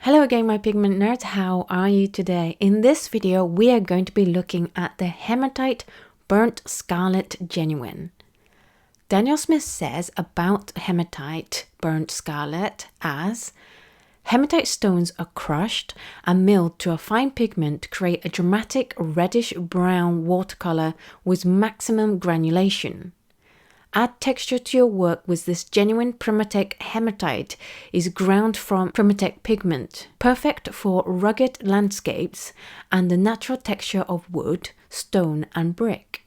Hello again my pigment nerds, how are you today? In this video we are going to be looking at the Hematite Burnt Scarlet Genuine. Daniel Smith says about Hematite Burnt Scarlet as hematite stones are crushed and milled to a fine pigment to create a dramatic reddish brown watercolor with maximum granulation. Add texture to your work with this genuine Primatek hematite is ground from Primatek pigment, perfect for rugged landscapes and the natural texture of wood, stone and brick.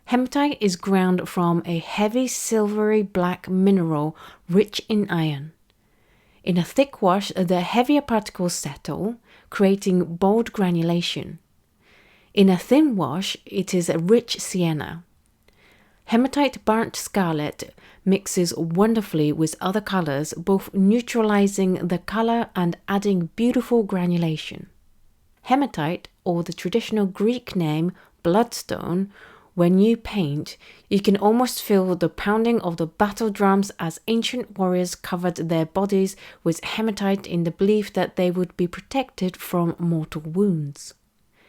Hematite is ground from a heavy silvery black mineral rich in iron. In a thick wash, the heavier particles settle, creating bold granulation. In a thin wash, it is a rich sienna. Hematite Burnt Scarlet mixes wonderfully with other colors, both neutralizing the color and adding beautiful granulation. Hematite, or the traditional Greek name bloodstone, when you paint, you can almost feel the pounding of the battle drums as ancient warriors covered their bodies with hematite in the belief that they would be protected from mortal wounds.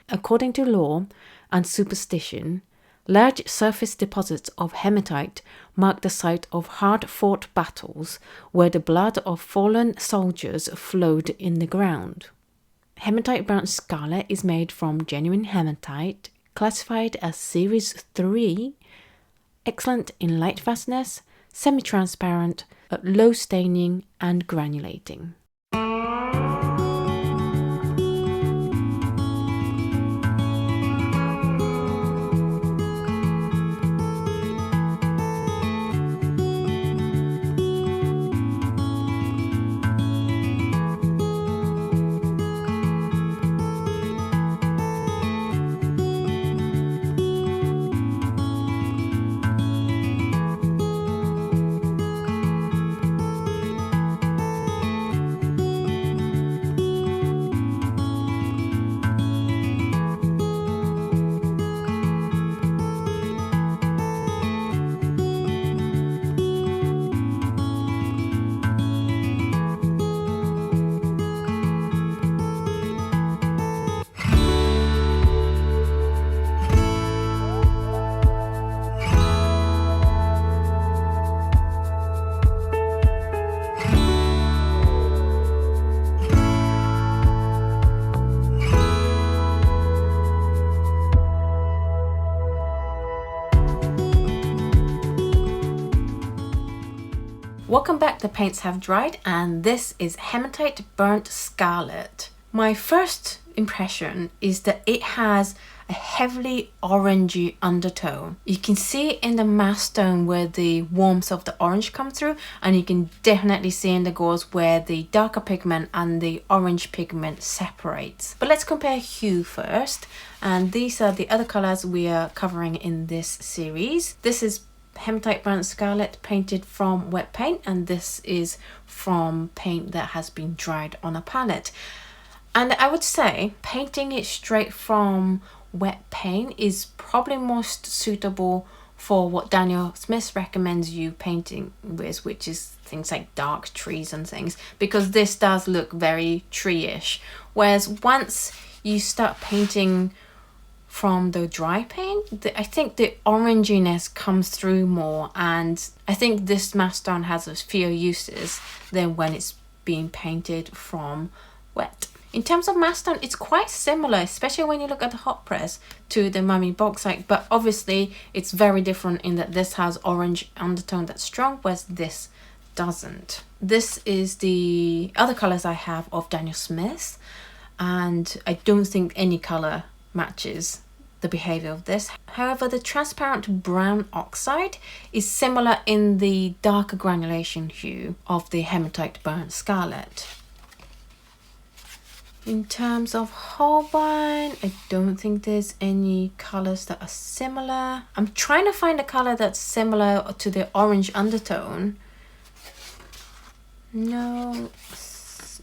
According to lore and superstition, large surface deposits of hematite mark the site of hard-fought battles where the blood of fallen soldiers flowed in the ground. Hematite Burnt Scarlet is made from genuine hematite, classified as Series 3, excellent in light fastness, semi-transparent, low staining and granulating. Welcome back, the paints have dried and this is Hematite Burnt Scarlet. My first impression is that it has a heavily orangey undertone. You can see in the mass tone where the warmth of the orange comes through, and you can definitely see in the gauze where the darker pigment and the orange pigment separates. But let's compare hue first, and these are the other colors we are covering in this series. This is Hematite Burnt Scarlet painted from wet paint, and this is from paint that has been dried on a palette. And I would say painting it straight from wet paint is probably most suitable for what Daniel Smith recommends you painting with, which is things like dark trees and things, because this does look very tree-ish. Whereas once you start painting from the dry paint, I think the oranginess comes through more, and I think this mass tone has a fewer uses than when it's being painted from wet. In terms of mass tone, it's quite similar, especially when you look at the hot press, to the Mummy Bauxite, but obviously it's very different in that this has orange undertone that's strong, whereas this doesn't. This is the other colors I have of Daniel Smith, and I don't think any color matches the behavior of this. However, the transparent brown oxide is similar in the darker granulation hue of the Hematite Burnt Scarlet. In terms of Holbein, I don't think there's any colors that are similar. I'm trying to find a color that's similar to the orange undertone. No.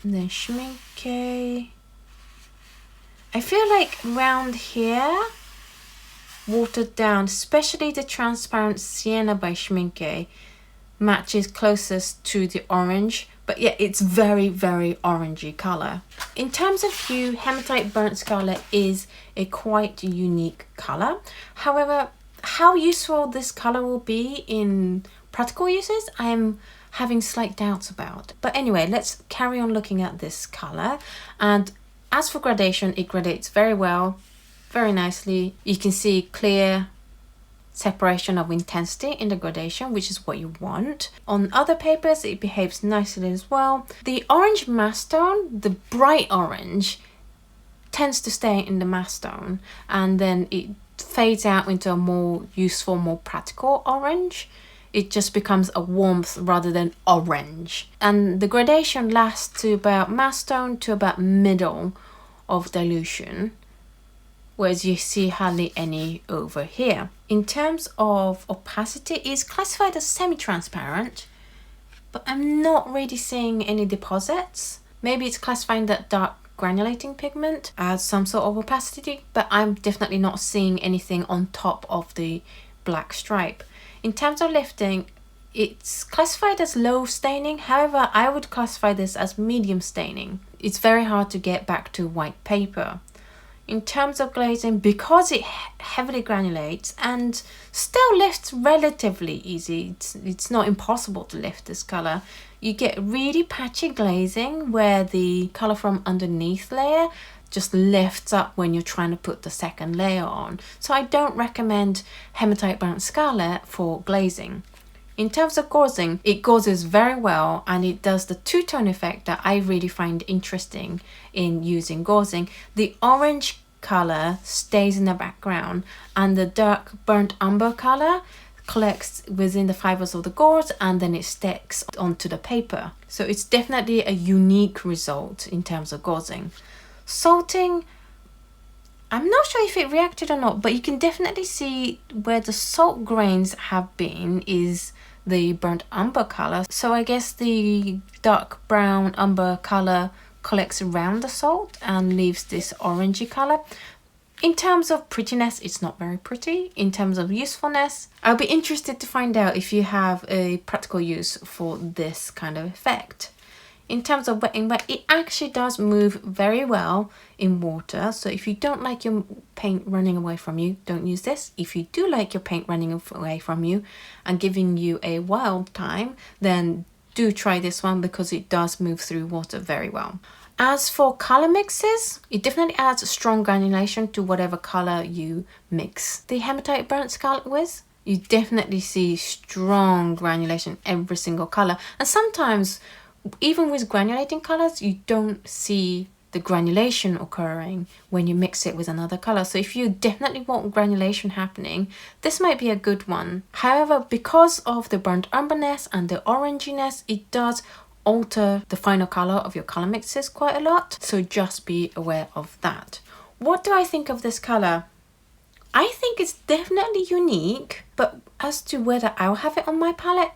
Then Schminke. I feel like round here, watered down, especially the transparent sienna by Schminke, matches closest to the orange But yeah, it's very, very orangey color. In terms of hue, Hematite Burnt Scarlet is a quite unique color. However, how useful this color will be in practical uses, I'm having slight doubts about. But anyway, let's carry on looking at this color. And as for gradation, it gradates very well, very nicely. You can see clear separation of intensity in the gradation, which is what you want. On other papers, it behaves nicely as well. The orange mass tone, the bright orange, tends to stay in the mass tone, and then it fades out into a more useful, more practical orange. It just becomes a warmth rather than orange. And the gradation lasts to about mass tone to about middle of dilution, whereas you see hardly any over here. In terms of opacity, it's classified as semi-transparent, but I'm not really seeing any deposits. Maybe it's classifying that dark granulating pigment as some sort of opacity, but I'm definitely not seeing anything on top of the black stripe. In terms of lifting, it's classified as low staining. However, I would classify this as medium staining. It's very hard to get back to white paper. In terms of glazing, because it heavily granulates and still lifts relatively easy, it's not impossible to lift this color. You get really patchy glazing where the color from underneath layer just lifts up when you're trying to put the second layer on. So I don't recommend Hematite Burnt Scarlet for glazing. In terms of gauzing, it gauzes very well, and it does the two-tone effect that I really find interesting in using gauzing. The orange color stays in the background, and the dark burnt umber color collects within the fibers of the gauze, and then it sticks onto the paper. So it's definitely a unique result in terms of gauzing. Salting, I'm not sure if it reacted or not, but you can definitely see where the salt grains have been is the burnt umber color. So I guess the dark brown umber color collects around the salt and leaves this orangey color. In terms of prettiness, it's not very pretty. In terms of usefulness, I'll be interested to find out if you have a practical use for this kind of effect. In terms of wet in wet, it actually does move very well in water. So if you don't like your paint running away from you, don't use this. If you do like your paint running away from you and giving you a wild time, then do try this one because it does move through water very well. As for color mixes, it definitely adds a strong granulation to whatever color you mix the Hematite Burnt Scarlet with. You definitely see strong granulation every single color, and sometimes even with granulating colors, you don't see the granulation occurring when you mix it with another color. So if you definitely want granulation happening, this might be a good one. However, because of the burnt umberness and the oranginess, it does alter the final color of your color mixes quite a lot. So just be aware of that. What do I think of this color? I think it's definitely unique, but as to whether I'll have it on my palette,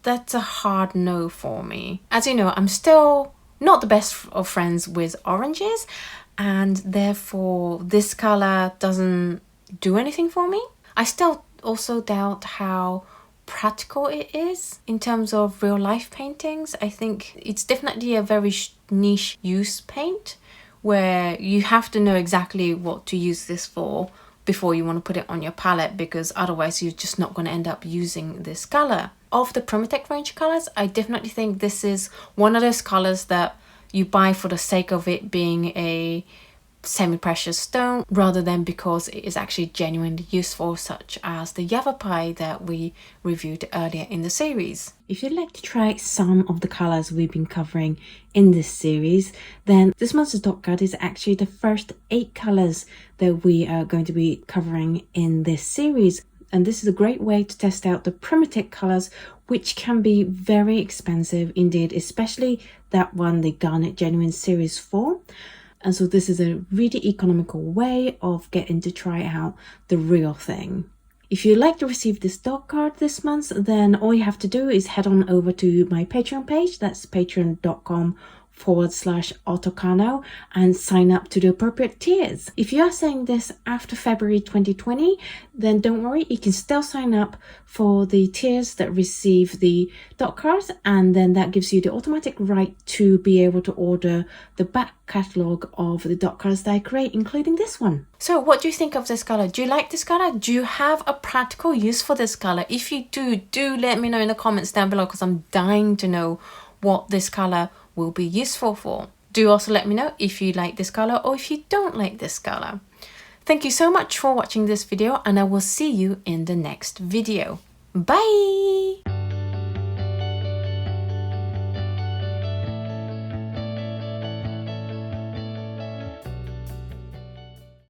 that's a hard no for me. As you know, I'm still not the best of friends with oranges, and therefore this color doesn't do anything for me. I still also doubt how practical it is in terms of real life paintings. I think it's definitely a very niche use paint where you have to know exactly what to use this for before you want to put it on your palette, because otherwise you're just not going to end up using this color. Of the Primatek range colors, I definitely think this is one of those colors that you buy for the sake of it being a semi-precious stone rather than because it is actually genuinely useful, such as the Yavapai that we reviewed earlier in the series. If you'd like to try some of the colors we've been covering in this series, then this month's stock card is actually the first 8 colors that we are going to be covering in this series. And this is a great way to test out the Primatek colors, which can be very expensive indeed, especially that one, the Garnet Genuine Series 4. And so this is a really economical way of getting to try out the real thing. If you'd like to receive this stock card this month, then all you have to do is head on over to my Patreon page. That's patreon.com Oto Kano and sign up to the appropriate tiers. If you are saying this after February 2020, then don't worry, you can still sign up for the tiers that receive the dot cards, and then that gives you the automatic right to be able to order the back catalogue of the dot cards that I create, including this one. So what do you think of this color? Do you like this color? Do you have a practical use for this color? If you do let me know in the comments down below, because I'm dying to know what this color will be useful for. Do also let me know if you like this color or if you don't like this color. Thank you so much for watching this video, and I will see you in the next video. Bye!